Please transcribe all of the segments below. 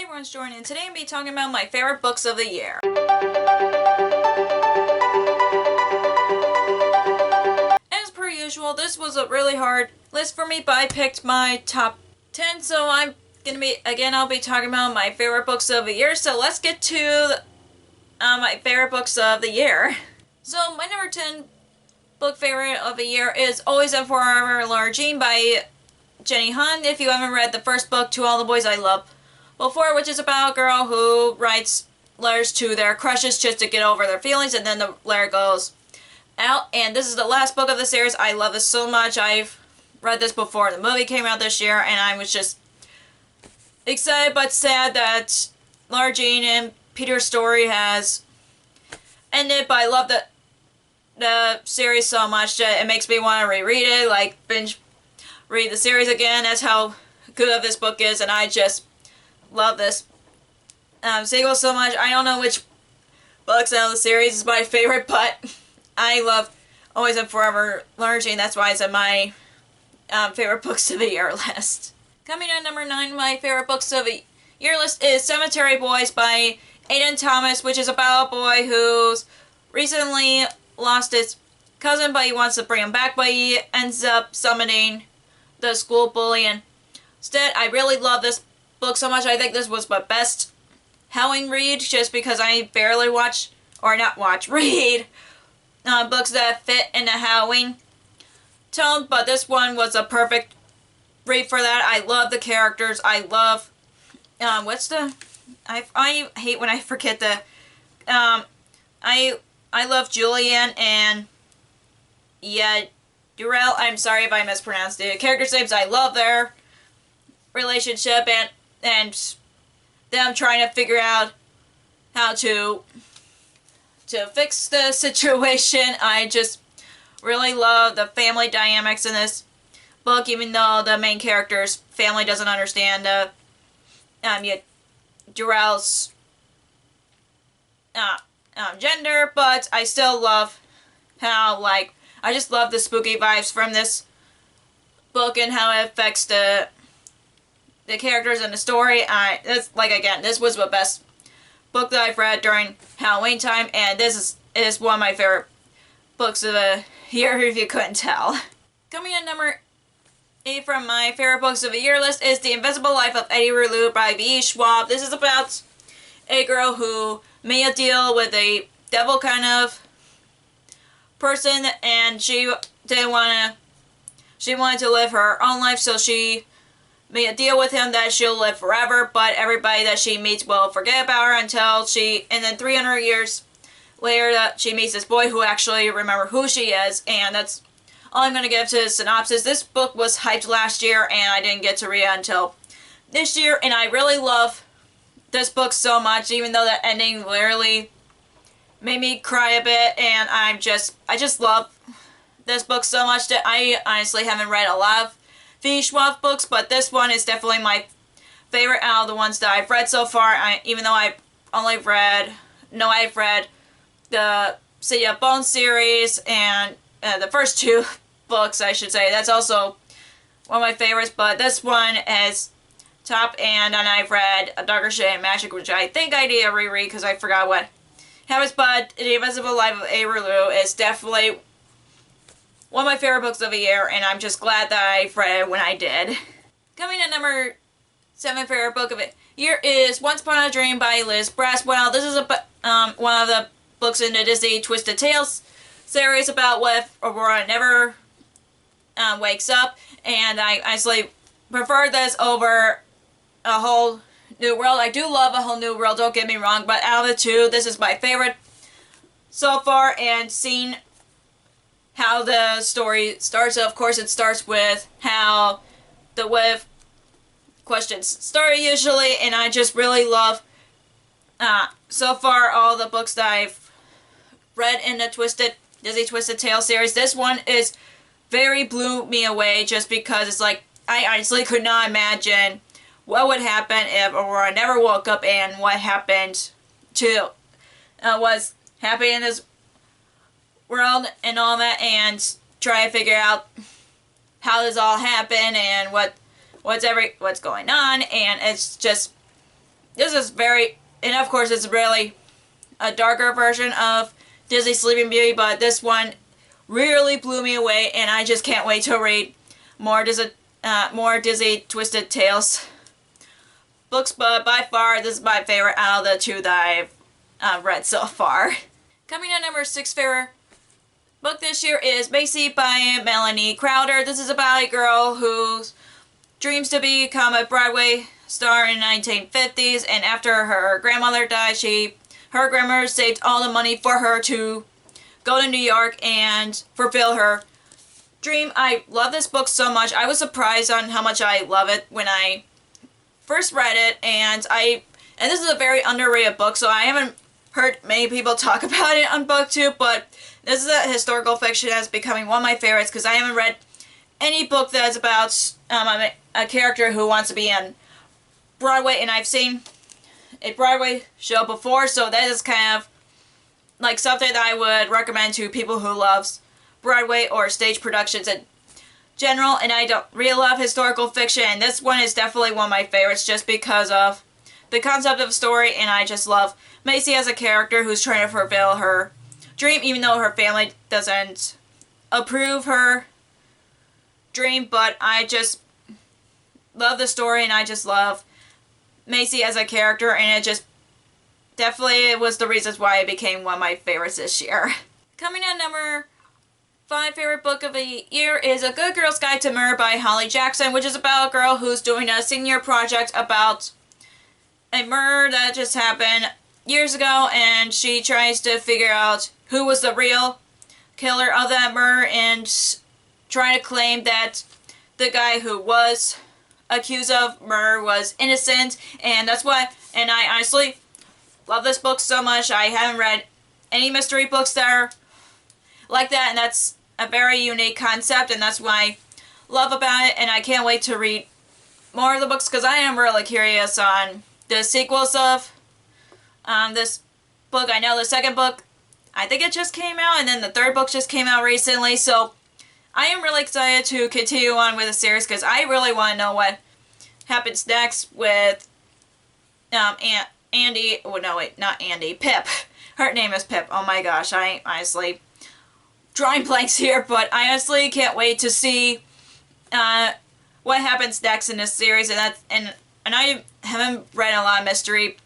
everyone's joining. Today I'm going to be talking about my favorite books of the year. As per usual, this was a really hard list for me, but I picked my top 10, so I'll be talking about my favorite books of the year. So let's get to my favorite books of the year. So my number 10 book favorite of the year is Always and Forever Lara Jean by Jenny Han. If you haven't read the first book, To All the Boys I Love Before, which is about a girl who writes letters to their crushes just to get over their feelings, and then the letter goes out. And this is the last book of the series. I love this so much. I've read this before the movie came out this year, and I was just excited but sad that Lara Jean and Peter's story has ended, but I love the series so much that it makes me want to reread it, like binge read the series again. That's how good of this book is, and I just love this sequel so much. I don't know which books out of the series is my favorite, but I love Always and Forever Lara Jean. That's why it's in my favorite books of the year list. Coming in at number 9, my favorite books of the year list is Cemetery Boys by Aiden Thomas, which is about a boy who's recently lost his cousin, but he wants to bring him back, but he ends up summoning the school bully instead. I really love this book so much. I think this was my best Halloween read, just because I barely read books that fit in the Halloween tone, but this one was a perfect read for that. I love the characters. I love I hate when I forget the I love Julian and Durrell. I'm sorry if I mispronounced the characters' names. I love their relationship and them trying to figure out how to fix the situation. I just really love the family dynamics in this book, even though the main character's family doesn't understand Durrell's gender, but I still love how, I just love the spooky vibes from this book and how it affects the characters and the story. This was the best book that I've read during Halloween time, and this is one of my favorite books of the year, if you couldn't tell. Coming in number 8 from my favorite books of the year list is The Invisible Life of Eddie Rulu by V. Schwab. This is about a girl who made a deal with a devil kind of person, and she wanted to live her own life, so she made a deal with him that she'll live forever, but everybody that she meets will forget about her and then 300 years later she meets this boy who actually remember who she is, and that's all I'm going to give to the synopsis. This book was hyped last year, and I didn't get to read it until this year, and I really love this book so much, even though the ending literally made me cry a bit, and I just love this book so much that I honestly haven't read a lot of V. Schwab books, but this one is definitely my favorite out of the ones that I've read so far. Even though I've read the City of Bones series and the first 2 books, I should say. That's also one of my favorites, but this one is top, and I've read A Darker Shade of Magic, which I think I need to reread because I forgot what happens, but The Invisible Life of A. Rulu is definitely one of my favorite books of the year, and I'm just glad that I read it when I did. Coming at number 7 favorite book of the year is Once Upon a Dream by Liz Braswell. This is one of the books in the Disney Twisted Tales series about what if Aurora never wakes up, and I honestly prefer this over A Whole New World. I do love A Whole New World, don't get me wrong, but out of the 2, this is my favorite so far, and seeing how the story starts. Of course, it starts with how the what if questions start usually, and I just really love so far all the books that I've read in the Disney Twisted Tales series. This one is very blew me away, just because it's like I honestly could not imagine what would happen if Aurora never woke up, and what happened to was happening in this world and all that, and try to figure out how this all happened and what's going on, and it's just this is very, and of course it's really a darker version of Disney Sleeping Beauty, but this one really blew me away, and I just can't wait to read more Disney Twisted Tales books. But by far, this is my favorite out of the two that I've read so far. Coming in number 6 favorite book this year is Basim by Melanie Crowder. This is about a girl who dreams to become a Broadway star in the 1950s, and after her grandmother died, her grandmother saved all the money for her to go to New York and fulfill her dream. I love this book so much. I was surprised on how much I love it when I first read it, and this is a very underrated book, so I haven't heard many people talk about it on BookTube, but this is a historical fiction that's becoming one of my favorites because I haven't read any book that's about a character who wants to be on Broadway, and I've seen a Broadway show before, so that is kind of like something that I would recommend to people who loves Broadway or stage productions in general. And I don't really love historical fiction, and this one is definitely one of my favorites just because of the concept of the story, and I just love Macy as a character who's trying to fulfill her dream even though her family doesn't approve her dream. But I just love the story, and I just love Macy as a character, and it just definitely was the reasons why it became one of my favorites this year. Coming in number 5 favorite book of the year is A Good Girl's Guide to Murder by Holly Jackson, which is about a girl who's doing a senior project about a murder that just happened years ago, and she tries to figure out who was the real killer of that murder and trying to claim that the guy who was accused of murder was innocent. And that's why, and I honestly love this book so much. I haven't read any mystery books that are like that, and that's a very unique concept, and that's what I love about it, and I can't wait to read more of the books because I am really curious on the sequels of this book. I know the second book, I think it just came out, and then the third book just came out recently, so I am really excited to continue on with the series because I really want to know what happens next with Andy. Oh, no, wait, not Andy. Pip. Her name is Pip. Oh my gosh, I honestly drawing blanks here, but I honestly can't wait to see what happens next in this series. And I haven't read a lot of mystery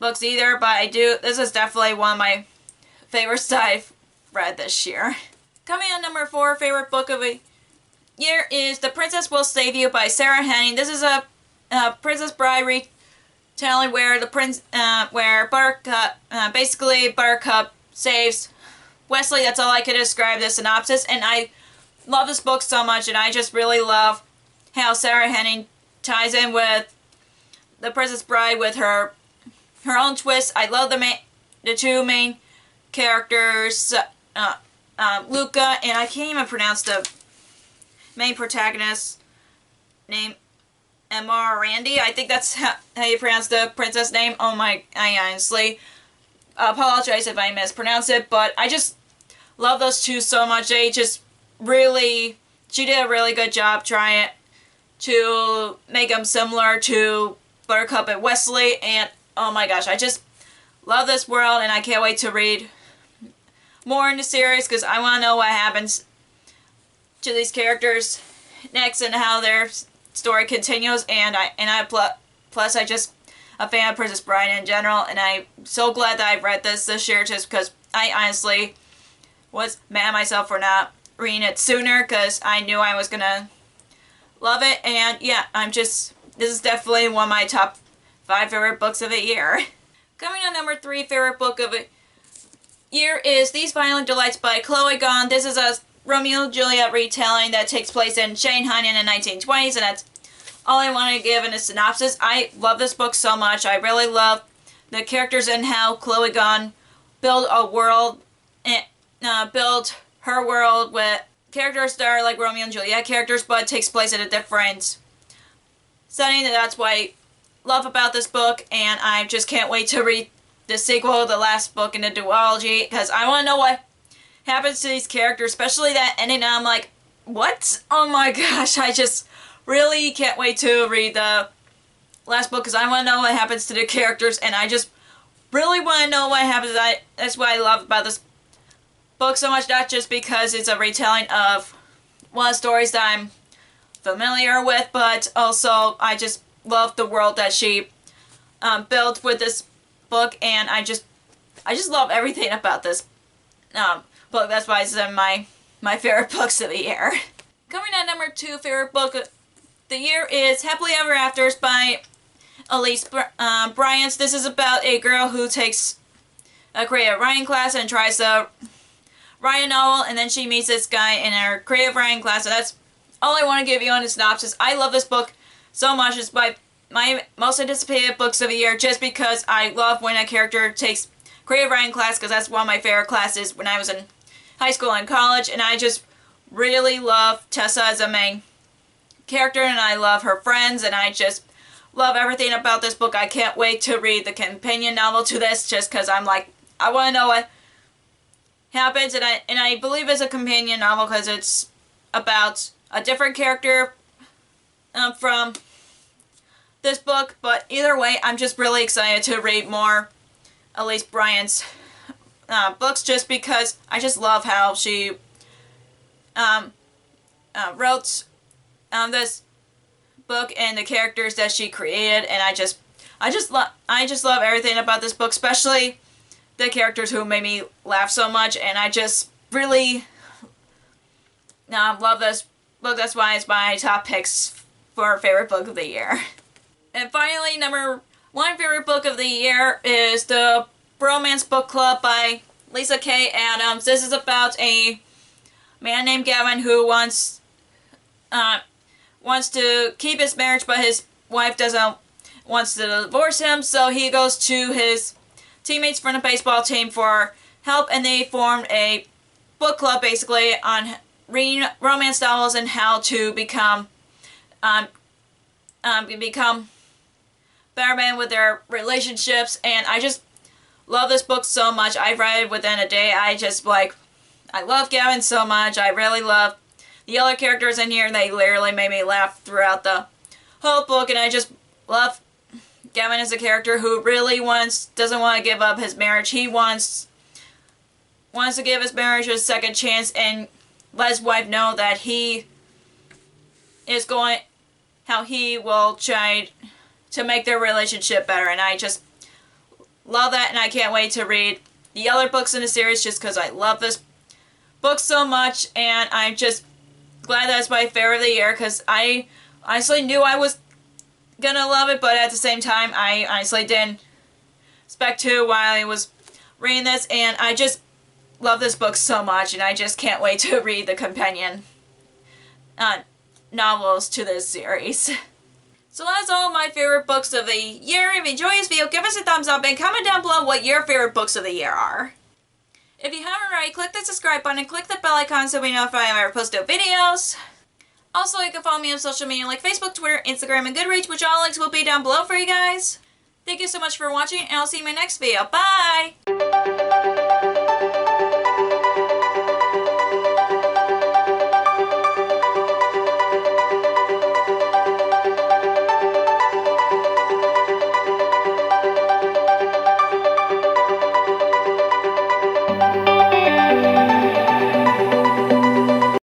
books either, but I do. This is definitely one of my favorites that I've read this year. Coming on number 4 favorite book of the year is The Princess Will Save You by Sarah Henning. This is a Princess Bride retelling where where Buttercup, basically Buttercup saves Wesley. That's all I could describe the synopsis, and I love this book so much, and I just really love how Sarah Henning ties in with The Princess Bride with her own twist. I love the two main characters, Luca, and I can't even pronounce the main protagonist's name, Emma Randy. I think that's how you pronounce the princess name. Oh my, I honestly apologize if I mispronounce it, but I just love those two so much. They just really, she did a really good job trying to make them similar to Buttercup and Wesley, and oh my gosh, I just love this world, and I can't wait to read more in the series because I want to know what happens to these characters next and how their story continues. And plus I just a fan of Princess Bride in general, and I'm so glad that I've read this year just because I honestly was mad at myself for not reading it sooner because I knew I was gonna love it. And yeah, this is definitely one of my top 5 favorite books of the year. Coming on number 3 favorite book of the year is These Violent Delights by Chloe Gone. This is a Romeo and Juliet retelling that takes place in Shanghai in the 1920s, and that's all I want to give in a synopsis. I love this book so much. I really love the characters and how Chloe Gone built a world, and built her world with characters that are like Romeo and Juliet characters, but it takes place in a different setting, and that's what I love about this book, and I just can't wait to read the sequel, the last book in the duology, because I want to know what happens to these characters, especially that ending. Now I'm like, what? Oh my gosh, I just really can't wait to read the last book because I want to know what happens to the characters, and I just really want to know what happens. That's what I love about this book so much, not just because it's a retelling of one of the stories that I'm familiar with, but also I just love the world that she built with this book, and I just love everything about this book. That's why it's in my favorite books of the year. Coming at number 2 favorite book of the year is Happily Ever Afters by Ellie Bromance. This is about a girl who takes a creative writing class and tries to write a novel, and then she meets this guy in her creative writing class, and that's all I want to give you on the synopsis. I love this book so much. It's by my most anticipated books of the year just because I love when a character takes creative writing class, because that's one of my favorite classes when I was in high school and college, and I just really love Tessa as a main character, and I love her friends, and I just love everything about this book. I can't wait to read the companion novel to this just because I'm like, I want to know what happens, and I believe it's a companion novel because it's about a different character from this book, but either way, I'm just really excited to read more Ellie Bromance books just because I just love how she wrote this book and the characters that she created, and I just love everything about this book, especially the characters who made me laugh so much, and I just really love this book. That's why it's my top picks for favorite book of the year. And finally, number 1 favorite book of the year is the Bromance Book Club by Lisa K. Adams. This is about a man named Gavin who wants to keep his marriage, but his wife wants to divorce him, so he goes to his teammates from the baseball team for help, and they formed a book club basically on reading romance novels and how to become better men with their relationships. And I just love this book so much. I read it within a day. I love Gavin so much. I really love the other characters in here. They literally made me laugh throughout the whole book, and I just love Gavin as a character who really doesn't want to give up his marriage. He wants to give his marriage a second chance and let his wife know that he will try to make their relationship better, and I just love that, and I can't wait to read the other books in the series just because I love this book so much, and I'm just glad that it's my favorite of the year because I honestly knew I was gonna love it, but at the same time, I honestly didn't expect to while I was reading this, and I just love this book so much, and I just can't wait to read the companion novels to this series. So that's all my favorite books of the year. If you enjoyed this video, give us a thumbs up and comment down below what your favorite books of the year are. If you haven't already, click the subscribe button and click the bell icon so we notify when I post new videos. Also, you can follow me on social media like Facebook, Twitter, Instagram, and Goodreads, which all links will be down below for you guys. Thank you so much for watching, and I'll see you in my next video. Bye!